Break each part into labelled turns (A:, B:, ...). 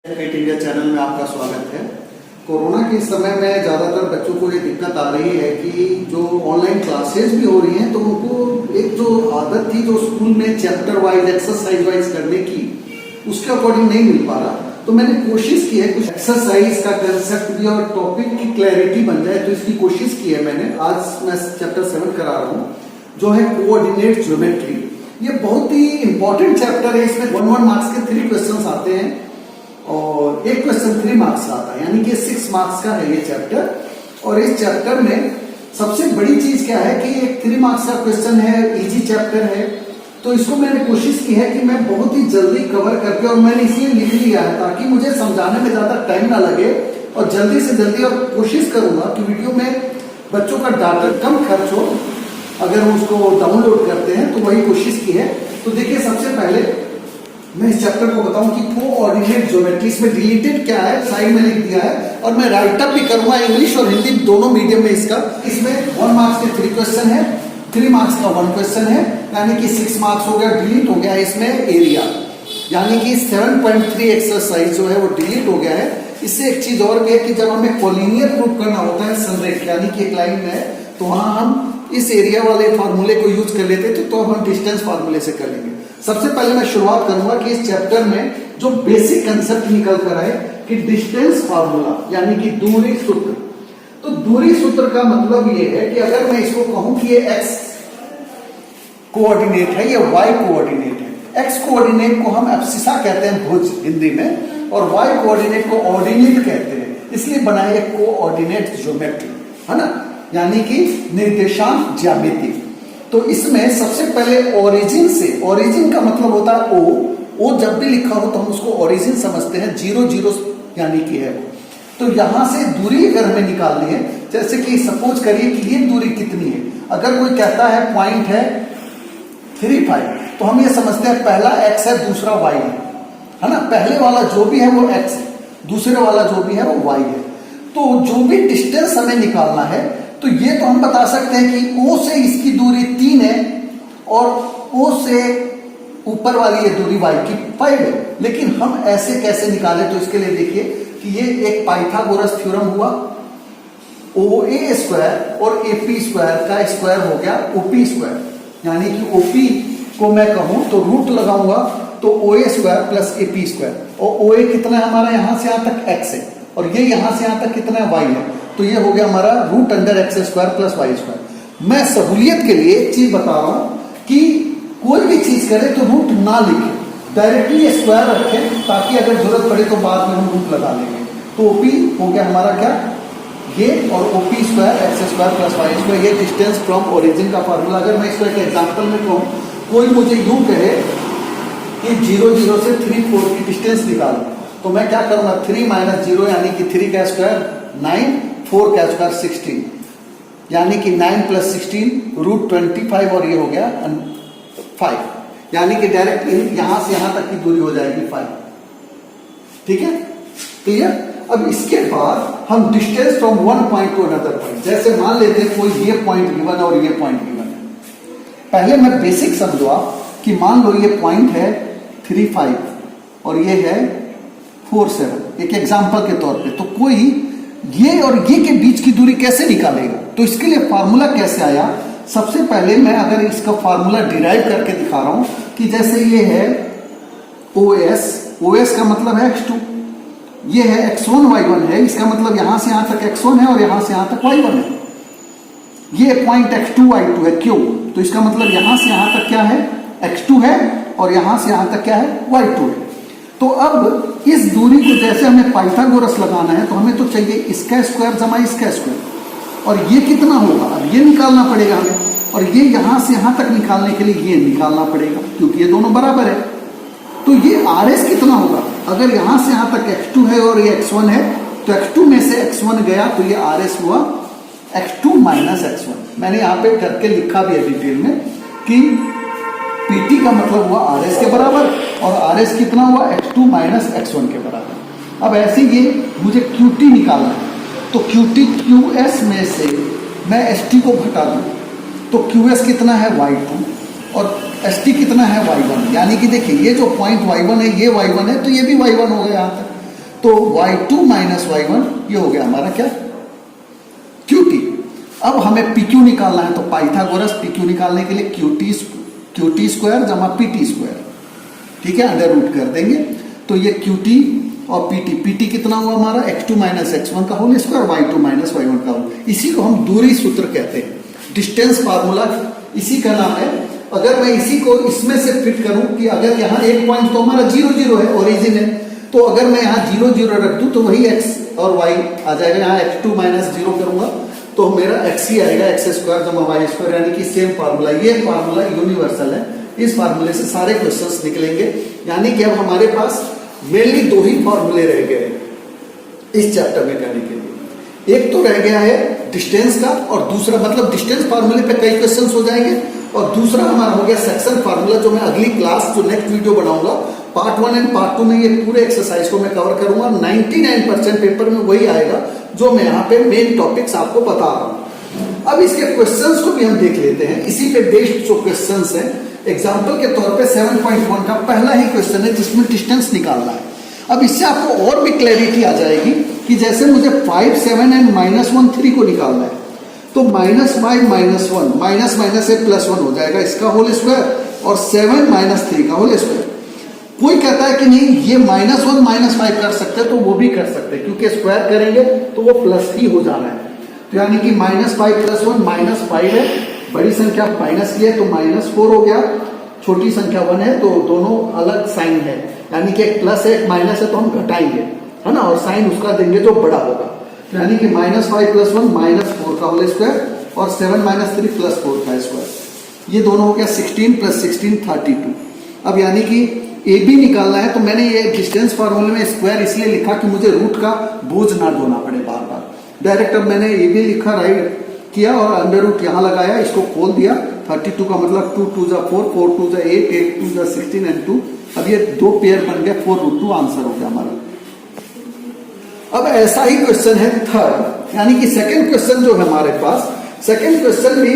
A: Fit India channel में आपका स्वागत है। कोरोना के समय में ज़्यादातर बच्चों को ये दिक्कत आ रही है कि जो ऑनलाइन क्लासेस भी हो रही हैं तो उनको एक जो आदत थी जो स्कूल में चैप्टर वाइज एक्सरसाइज वाइज करने की, उसके अकॉर्डिंग नहीं मिल पा रहा। तो मैंने कोशिश की है कुछ एक्सरसाइज का कंसेप्ट भी और टॉपिक की क्लैरिटी बन जाए, तो इसकी कोशिश की है मैंने। आज मैं चैप्टर 7 करा रहा हूँ जो है कोऑर्डिनेट ज्योमेट्री। ये बहुत ही इंपॉर्टेंट चैप्टर है। इसमें 1 मार्क्स के 3 क्वेश्चंस आते हैं और एक क्वेश्चन 3 मार्क्स का आता है, यानी कि 6 मार्क्स का है ये चैप्टर। और इस चैप्टर में सबसे बड़ी चीज क्या है कि एक 3 मार्क्स का क्वेश्चन है, इजी चैप्टर है, तो इसको मैंने कोशिश की है कि मैं बहुत ही जल्दी कवर करके, और मैंने इसलिए लिख लिया है ताकि मुझे समझाने में ज्यादा टाइम ना लगे और जल्दी से जल्दी, और कोशिश करूंगा कि वीडियो में बच्चों का डाटा कम खर्च हो अगर हम उसको डाउनलोड करते हैं, तो वही कोशिश की है। तो देखिए, सबसे पहले मैं इस चैप्टर को बताऊं कि कोऑर्डिनेट ज्योमेट्री, इसमें डिलीटेड क्या है साइड में लिख दिया है, और मैं राइट अप भी करूंगा इंग्लिश और हिंदी दोनों मीडियम में इसका। इसमें 1 मार्क्स के 3 क्वेश्चन है, 3 मार्क्स का 1 क्वेश्चन है, यानी कि 6 मार्क्स हो गया। डिलीट हो गया इसमें एरिया, यानी कि 7.3 एक्सरसाइज जो है वो डिलीट हो गया है। इससे एक चीज और भी है कि जब हमें कोलिनियर प्रूफ करना होता है संरेखण, यानी कि एक लाइन में, तो वहां हम इस एरिया वाले फार्मूले को यूज कर लेते थे, तो हम डिस्टेंस फार्मूले से कर लेंगे। सबसे पहले मैं शुरुआत करूंगा कि इस चैप्टर में जो बेसिक कंसेप्ट निकल कर आए कि डिस्टेंस फार्मूला, यानी कि दूरी सूत्र। तो दूरी सूत्र का मतलब ये है कि अगर मैं इसको कहूं कि ये x कोऑर्डिनेट है, ये y कोऑर्डिनेट है। x कोऑर्डिनेट को हम एब्सिसा कहते हैं भुज हिंदी में, और y कोऑर्डिनेट को ऑर्डिनेट कहते हैं, इसलिए बनाए कोऑर्डिनेट ज्योमेट्री, है ना, यानी कि निर्देशांक ज्यामिति। तो इसमें सबसे पहले ओरिजिन से, ओरिजिन का मतलब होता है ओ जब भी लिखा हो तो हम उसको ओरिजिन समझते हैं, 0 0 यानी कि है। तो यहां से दूरी अगर हमें निकालनी है, जैसे कि सपोज करिए कि ये दूरी कितनी है। अगर कोई कहता है पॉइंट है 3,5, तो हम ये समझते हैं पहला x है, दूसरा y है ना। पहले वाला जो भी है वो x है, दूसरे वाला जो भी है वो y है। तो जो भी डिस्टेंस हमें निकालना है, तो ये तो हम बता सकते हैं कि O से इसकी दूरी 3 है और O से ऊपर वाली ये दूरी y की 5 है। लेकिन हम ऐसे कैसे निकालें, तो इसके लिए देखिए कि ये एक पाइथागोरस थ्योरम हुआ, OA स्क्वायर और AP स्क्वायर का स्क्वायर हो गया OP स्क्वायर, यानी कि OP को मैं कहूं तो रूट लगाऊंगा तो OA square plus AP square, और OA कितना है हमारा, यहां से यहां तक x है, और ये यहां से यहां तक कितना है y है, तो ये हो गया हमारा root under x square plus y square. मैं सहूलियत के लिए एक चीज बता रहा हूं कि कोई भी चीज करें तो रूट ना लिखें, डायरेक्टली स्क्वायर रखें, ताकि अगर जरूरत पड़े तो बाद में हम रूट लगा लेंगे। तो OP हो गया हमारा क्या, ये, और OP square x square plus y square, ये डिस्टेंस फ्रॉम ओरिजिन का फार्मूला। अगर मैं इसको एक एग्जाम्पल में कहूँ, कोई मुझे यूं कहे कि 0 0 से 3 4 की डिस्टेंस निकालो, तो मैं क्या करूंगा, 3 - 0 यानी कि 3 का स्क्वायर 9, 4 का स्क्वायर 16, यानी कि 9 + 16 रूट 25, और ये हो गया 5, यानी कि डायरेक्ट यहां से यहां तक की दूरी हो जाएगी 5। ठीक है, क्लियर। अब इसके बाद हम distance from one point two another point, जैसे मान लेते हैं कोई ये पॉइंट गिवन और ये पॉइंट गिवन है। पहले मैं बेसिक समझो आप कि मान लो ये पॉइंट है 3,5 और ये है 4,7, एक एग्जांपल के तौर पे। तो कोई ये और ये के बीच की दूरी कैसे निकालेगा, तो इसके लिए फार्मूला कैसे आया। सबसे पहले मैं अगर इसका फार्मूला डिराइव करके दिखा रहा हूं कि जैसे ये है OS का मतलब है x2, ये है x1 y1 है, इसका मतलब यहां से यहां तक x1 है और यहां से यहां तक y1 है। ये पॉइंट x2 y2 है, क्यों, तो इसका मतलब यहां से यहां तक क्या है, x2 है, और यहां से यहां तक क्या है, y2 है। तो अब इस दूरी को जैसे हमें पाइथागोरस लगाना है, तो हमें तो चाहिए इसका स्क्वायर जमा इसका स्क्वायर, और ये कितना होगा, अब ये निकालना पड़ेगा हमें, और ये यहां से यहां तक निकालने के लिए ये निकालना पड़ेगा, क्योंकि ये दोनों बराबर है। तो ये RS कितना होगा, अगर यहां से यहां तक x2 है और ये x1 है, तो x2 में से x1 गया, तो ये RS हुआ x2 - x1। मैंने यहां पे करके लिखा भी है डिटेल में कि PT का मतलब हुआ RS के बराबर, और RS कितना हुआ, x2 - x1 के बराबर। अब ऐसे ये मुझे QT निकालना है, तो QT QS में से मैं ST को घटा दूं, तो QS कितना है y2 और ST कितना है y1, यानी कि देखिए ये जो पॉइंट y1 है ये y1 है, तो ये भी y1 हो गया यहाँ तक। तो y2 माइनस y1 ये हो गया हमारा क्या, QT। अब हमें PQ निकालना है, तो पाइथागोरस PQ निकालने के लिए QT स्क्वायर जमा PT स्क्वायर, ठीक है, अंडर रूट कर देंगे। तो ये QT और PT कितना हुआ हमारा, x2 माइनस x1 का whole square, y2 minus y1 का होल। इसी को हम दूरी सूत्र कहते हैं, डिस्टेंस फार्मूला इसी का नाम है। अगर मैं इसी को इसमें से फिट करूं कि अगर यहाँ एक पॉइंट तो हमारा 0 0 है, ओरिजिन है, तो अगर मैं यहाँ 0 0 रख दूं तो वही x और y आ जाएगा। यहाँ x2 माइनस 0 करूंगा तो मेरा x ही आएगा, x स्क्वायर जमा y स्क्वायर, यानी कि सेम फार्मूला। ये फार्मूला यूनिवर्सल है, इस फार्मूले से सारे क्वेश्चंस निकलेंगे। यानी कि अब हमारे पास मेनली दो ही फॉर्मूले रह गए इस चैप्टर में करने के लिए। एक तो रह गया है डिस्टेंस का, और दूसरा मतलब डिस्टेंस फार्मूले पे कई क्वेश्चंस हो जाएंगे, और दूसरा हमारा हो गया सेक्शन फार्मूला, जो मैं अगली क्लास जो नेक्स्ट वीडियो बनाऊंगा पार्ट 1 एंड पार्ट 2 में ये पूरे एक्सरसाइज को मैं कवर करूंगा। 99% पेपर में वही आएगा जो मैं यहाँ पे मेन टॉपिक्स आपको बता रहा हूँ। अब इसके क्वेश्चंस को भी हम देख लेते हैं, इसी पे बेस्ड जो क्वेश्चंस हैं। एग्जाम्पल के तौर पे 7.1 का पहला ही क्वेश्चन है जिसमें डिस्टेंस निकालना है। अब इससे आपको और भी क्लैरिटी आ जाएगी कि जैसे मुझे 5 7 एंड -1 3 को निकालना है, तो -5 -1 माइनस माइनस से +1 हो जाएगा, इसका होल स्क्वायर, और 7 -3 का होल स्क्वायर। कोई कहता है कि नहीं ये -1 -5 कर सकते हैं, तो वो भी कर सकते हैं, क्योंकि स्क्वायर करेंगे तो वो प्लस ही हो जाना है। तो यानी कि -5 + 1 -5 है, बड़ी संख्या माइनस की है तो -4 हो गया, छोटी संख्या 1 है तो दोनों अलग साइन है, यानी कि एक प्लस है एक माइनस है तो हम घटाएंगे, है ना, और साइन उसका देंगे जो बड़ा होगा। तो यानी कि -5 + 1 -4 का होल स्क्वायर, और 7 -3 +4 का स्क्वायर। ये दोनों हो गया 16 + 16 32। अब यानी कि ए बी निकालना है, तो मैंने ये डिस्टेंस फार्मूले में स्क्वायर इसलिए लिखा कि मुझे रूट का बोझ ना ढोना पड़े बार बार। डायरेक्ट अब मैंने ए बी लिखा, राइट किया और अंडर रूट यहाँ लगाया, इसको खोल दिया। 32 का मतलब 2 2 4 4 2 8 8 2 16 एंड 2। अब ये दो पेयर बन गया, 4√2 आंसर हो गया हमारा। अब ऐसा ही क्वेश्चन है थर्ड, यानी कि सेकंड क्वेश्चन जो है हमारे पास, सेकंड क्वेश्चन भी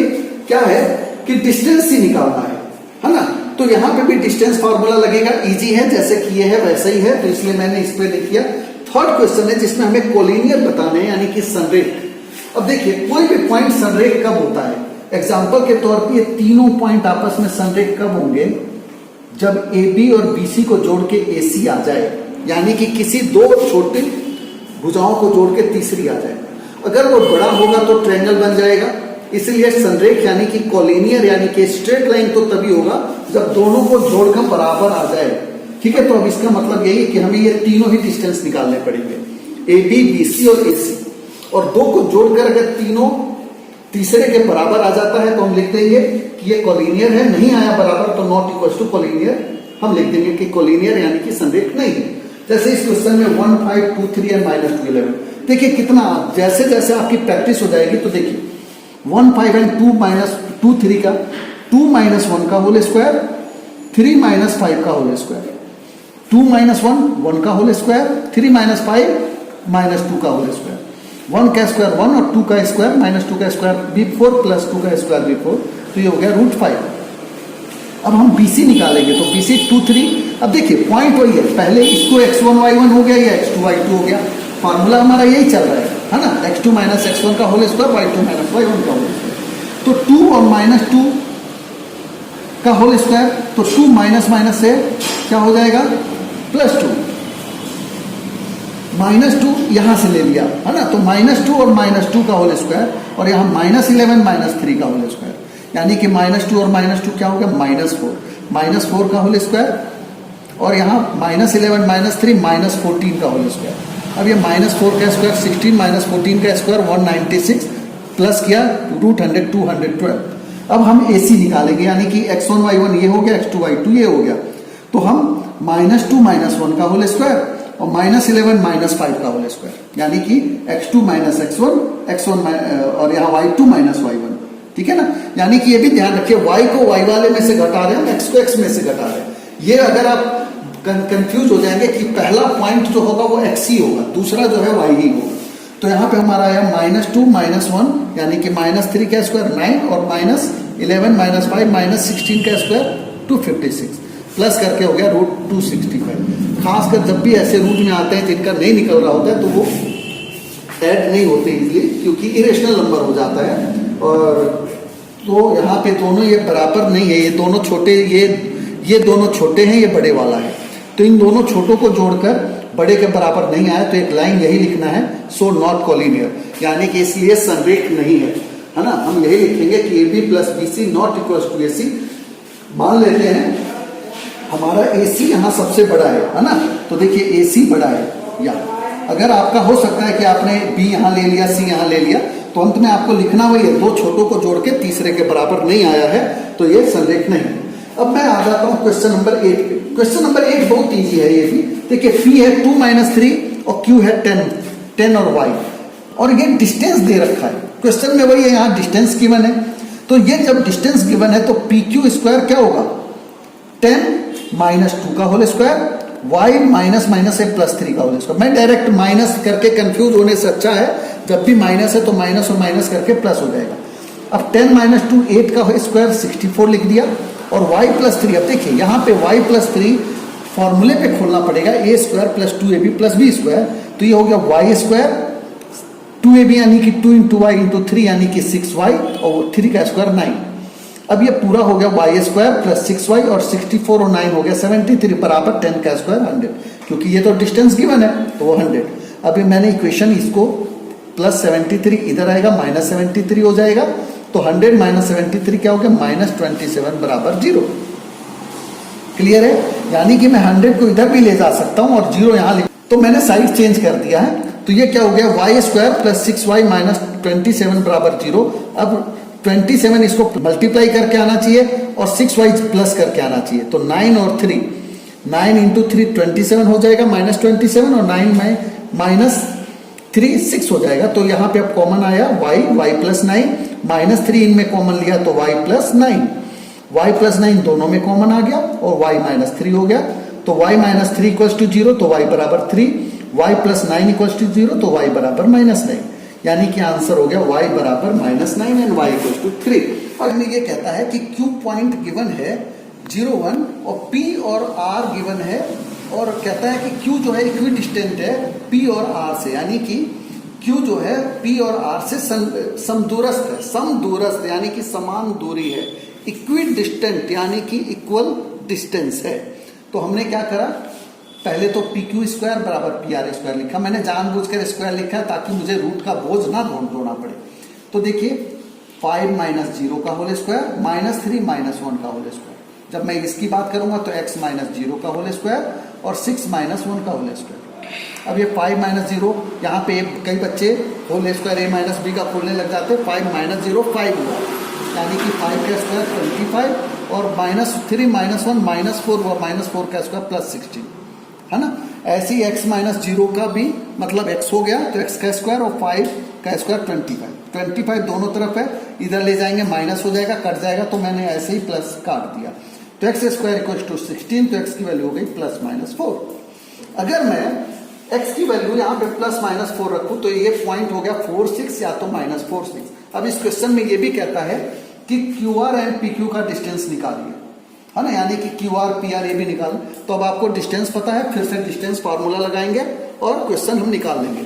A: क्या है कि डिस्टेंस ही निकालना है ना। तो यहाँ पे भी डिस्टेंस फार्मूला लगेगा, इजी है, जैसे किए है वैसे ही है, तो इसलिए मैंने इस पे लिख किया। थर्ड क्वेश्चन है जिसमें हमें कोलिनियर बताने हैं, यानी कि संरेख। अब देखिए कोई भी पॉइंट संरेख कब होता है, एग्जाम्पल के तौर पर ये तीनों पॉइंट आपस में संरेख कब होंगे, जब ए बी और बी सी को जोड़ के ए सी आ जाए, यानी कि किसी दो छोटी भुजाओं को जोड़ के तीसरी आ जाए। अगर वो बड़ा होगा तो ट्रायंगल बन जाएगा, इसलिए संरेख यानी कि कोलिनियर यानी कि स्ट्रेट लाइन तो तभी होगा जब दोनों को जोड़कर बराबर आ जाए, ठीक है। तो अब इसका मतलब यही है कि हमें ये तीनों ही डिस्टेंस निकालने पड़ेंगे, ए बी बी सी और ए सी, और दो को जोड़कर अगर तीनों तीसरे के बराबर आ जाता है तो हम लिख देंगे कि ये कोलिनियर है। नहीं आया बराबर तो नॉट इक्वल टू कोलिनियर, हम लिख देंगे कि कोलिनियर यानी कि संरेख नहीं है। जैसे इस क्वेश्चन में 1 5 2 3 एंड -2 11। देखिए कितना जैसे जैसे आपकी प्रैक्टिस हो जाएगी तो देखिए 1 5 एंड 2 3 का 2 -1 का होल स्क्वायर, 3 -5 का होल स्क्वायर, 2 -1 1 का होल स्क्वायर, 3 -5 -2 का होल स्क्वायर, 1 का स्क्वायर 1 और 2 का स्क्वायर -2 का स्क्वायर b4 + 2 का स्क्वायर b4, तो ये हो गया √5। अब हम BC निकालेंगे तो BC 2 3। अब देखिए पॉइंट वही है, पहले इसको x1 y1 हो गया या x2 y2 हो गया, फार्मूला हमारा यही चल रहा है ना, x2 - x1 का होल स्क्वायर, y2 - y1 का होल स्क्वायर। तो 2 और -2 का होल स्क्वायर, तो 2 माइनस से क्या हो जाएगा +2, -2 यहां से ले लिया है ना, तो -2 और -2 का होल स्क्वायर, और यहाँ -11 -3 का होल स्क्वायर, यानी कि -2 और -2 क्या हो गया -4 का होल स्क्वायर, और यहाँ -11 -3 -14 का होल स्क्वायर। अब ये -4 का स्क्वायर 16 -14 का स्क्वायर 196 प्लस किया √100 212। अब हम AC निकालेंगे, यानी कि x1 y1 ये हो गया, x2 y2 ये हो गया, तो हम -2 -1 का होल स्क्वायर और -11 -5 का होल स्क्वायर, यानी कि x2 - x1 और यहाँ y2 - y1, ठीक है ना। यानी कि ये भी ध्यान रखिए y को y वाले में से घटा रहे हैं, हम x को x में से घटा रहे हैं। ये अगर आप कंफ्यूज हो जाएंगे कि पहला पॉइंट जो होगा वो x ही होगा, दूसरा जो है y ही होगा। तो यहाँ पे हमारा आया -2 -1 यानी कि -3 का स्क्वायर 9 और -11 -5 -16 का स्क्वायर 256 प्लस करके हो गया √265। खासकर जब भी ऐसे रूट में आते हैं जिनका नहीं निकल रहा होता है तो वो ऐड नहीं होते इजीली, क्योंकि इरेशनल नंबर हो जाता है। और तो यहाँ पे दोनों ये बराबर नहीं है, ये दोनों छोटे, ये दोनों छोटे हैं, ये बड़े वाला है। तो इन दोनों छोटों को जोड़कर बड़े के बराबर नहीं आया तो एक लाइन यही लिखना है, सो नॉट कोलिनियर, यानी कि इसलिए संरेख नहीं है ना। हम यही लिखेंगे कि AB plus BC not equal to AC। मान लेते हैं हमारा AC यहाँ सबसे बड़ा है ना, तो देखिए AC बड़ा है। या अगर आपका हो सकता है कि आपने B यहाँ ले लिया, C यहाँ ले लिया, तो अंत में आपको लिखना वही है, दो छोटों को जोड़ के तीसरे के बराबर नहीं आया है तो ये संरेख नहीं है। अब मैं आ जाता हूँ क्वेश्चन नंबर 8 पे। क्वेश्चन नंबर 8 बहुत इजी है ये भी। देखिए P है 2 - 3 और Q है 10 और Y, और ये डिस्टेंस दे रखा है। क्वेश्चन में वही है, यहाँ डिस्टेंस गिवन है, तो ये जब डिस्टेंस गिवन है तो PQ स्क्वायर क्या होगा, 10 - 2 का whole square, y minus minus है प्लस 3 का होल स्क्वायर। मैं डायरेक्ट माइनस करके कंफ्यूज होने से अच्छा है जब भी माइनस है तो माइनस और माइनस करके प्लस हो जाएगा। अब 10 - 2 8 का स्क्वायर 64 लिख दिया, और y प्लस 3, अब देखिए यहाँ पे y प्लस 3 फॉर्मूले पे खोलना पड़ेगा, a square plus 2ab plus b square, तो ये हो गया y स्क्वायर 2ab यानी कि 2 × y × 3 यानी कि 6y, और 3 का स्क्वायर 9। अब ये पूरा हो गया y स्क्वायर प्लस 6y, और 64 और 9 हो गया 73 बराबर 10 का स्क्वायर 100, क्योंकि ये तो डिस्टेंस गिवन है तो वो 100। अभी मैंने इक्वेशन इसको प्लस 73 इधर आएगा, माइनस 73 हो जाएगा, तो 100 - 73 क्या हो गया, -27 बराबर 0। क्लियर है, यानी कि मैं 100 को इधर भी ले जा सकता हूं और 0 यहां लिख, तो मैंने साइड चेंज कर दिया है। तो ये क्या हो गया, y square plus 6y minus 27 बराबर 0। अब 27 इसको मल्टीप्लाई करके आना चाहिए और 6y प्लस करके आना चाहिए, तो 9 और 3, 9 × 3 27 हो जाएगा -27, और 9 में -3 6 हो जाएगा। तो यहाँ पे अब कॉमन आया y प्लस 9, -3 इनमें कॉमन लिया तो y प्लस 9 दोनों में कॉमन आ गया, और y -3 हो गया, तो y -3 इक्वल्स टू 0, तो y बराबर 3, y प्लस 9 इक्वल्स टू 0, तो y बराबर -9, यानी कि आंसर हो गया y बराबर -9 एंड y इक्वल्स टू 3। और ये कहता है कि Q पॉइंट गिवन है 0 1 और P और R गिवन है, और कहता है कि Q जो है इक्विडिस्टेंट है P और R से, यानी कि Q जो है P और R से समदूरस्थ है, समदूरस्थ यानी कि समान दूरी है, इक्विडिस्टेंट यानी कि इक्वल डिस्टेंस है। तो हमने क्या करा, पहले तो PQ स्क्वायर बराबर PR स्क्वायर लिखा, मैंने जानबूझकर स्क्वायर लिखा है ताकि मुझे रूट का बोझ ना ढोना पड़े। तो देखिए 5 - 0 का होल स्क्वायर, -3 - 1 का होल स्क्वायर, जब मैं इसकी बात करूंगा तो x - 0 का होल स्क्वायर और 6 - 1 का होल स्क्वायर। अब ये 5 - 0, यहाँ पे कई बच्चे होल स्क्वायर a - b का खोलने लग जाते हैं, 5 - 0 5 हुआ, यानी कि 5 का स्क्वायर 25, और -3 - 1 -4 हुआ, -4 का स्क्वायर प्लस 16, है ना। ऐसे ही x - 0 का भी मतलब x हो गया, तो x का स्क्वायर और 5 का स्क्वायर 25 दोनों तरफ है, इधर ले जाएंगे माइनस हो जाएगा, कट जाएगा, तो मैंने ऐसे ही प्लस काट दिया, तो x स्क्वायर इक्वल्स टू 16, तो x की वैल्यू हो गई +-4। अगर मैं x की वैल्यू यहाँ पे +-4 रखूं तो ये पॉइंट हो गया 4 6 या तो -4 6। अब इस क्वेश्चन में ये भी कहता है कि QR एंड PQ का डिस्टेंस निकालिए, है ना, यानी कि QR PR ये भी निकाल। तो अब आपको डिस्टेंस पता है, फिर से डिस्टेंस फॉर्मूला लगाएंगे और क्वेश्चन हम निकाल लेंगे।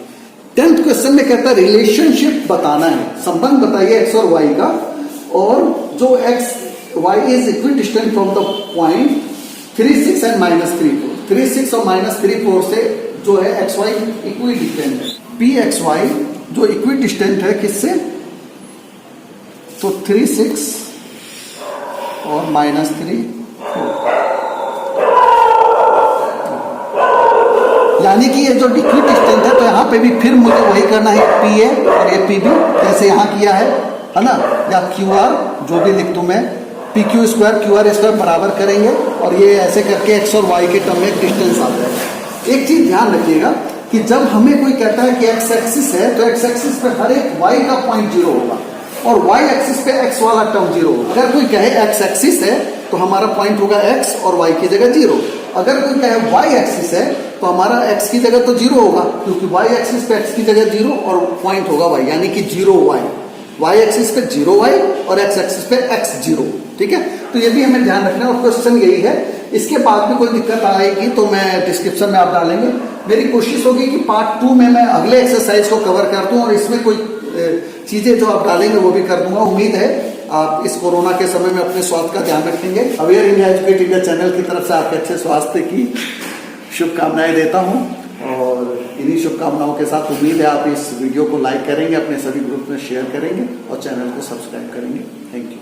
A: 10th क्वेश्चन में कहता है रिलेशनशिप बताना है, संबंध बताइए x और y का, और जो y is equidistant from the point 3 6 and -3 4, 3 6 और -3 4 से जो है xy इक्विडिस्टेंट है, pxy जो इक्विडिस्टेंट है किससे, तो 3 6 और -3 4, यानी कि ये जो इक्विडिस्टेंट है, तो यहाँ पे भी फिर मुझे वही करना है, PA और ये PB जैसे यहाँ किया है ना, या QR जो भी लिख दूं मैं, PQ स्क्वायर QR स्क्वायर बराबर करेंगे, और ये ऐसे करके x और y के टर्म में डिस्टेंस आता है। एक चीज ध्यान रखिएगा कि जब हमें कोई कहता है कि x एक्सिस है, तो x एक्सिस पे हर एक y का पॉइंट 0 होगा, और y एक्सिस पे x वाला टर्म 0 होगा। अगर कोई कहे x एक्सिस है तो हमारा पॉइंट होगा x और y की जगह 0। अगर कोई कहे y एक्सिस है तो हमारा x की जगह तो 0 होगा, क्योंकि y एक्सिस पे x की जगह 0 और पॉइंट होगा y, यानी कि 0y, y एक्सिस पे 0y और x एक्सिस पे x 0। ठीक है, तो ये भी हमें ध्यान रखना है। और क्वेश्चन यही है इसके बाद में कोई दिक्कत आएगी तो मैं डिस्क्रिप्शन में आप डालेंगे। मेरी कोशिश होगी कि पार्ट 2 में मैं अगले एक्सरसाइज को कवर कर दूं और इसमें कोई चीजें जो आप डालेंगे वो भी कर दूंगा। उम्मीद है आप इस कोरोना के समय में अपने स्वास्थ्य का ध्यान रखेंगे। Aware India educate India channel की तरफ से आपके अच्छे स्वास्थ्य की शुभकामनाएं देता हूं और इन्हीं शुभकामनाओं के साथ उम्मीद है आप इस वीडियो को लाइक करेंगे, अपने सभी ग्रुप में शेयर करेंगे और चैनल को सब्सक्राइब करेंगे। Thank you.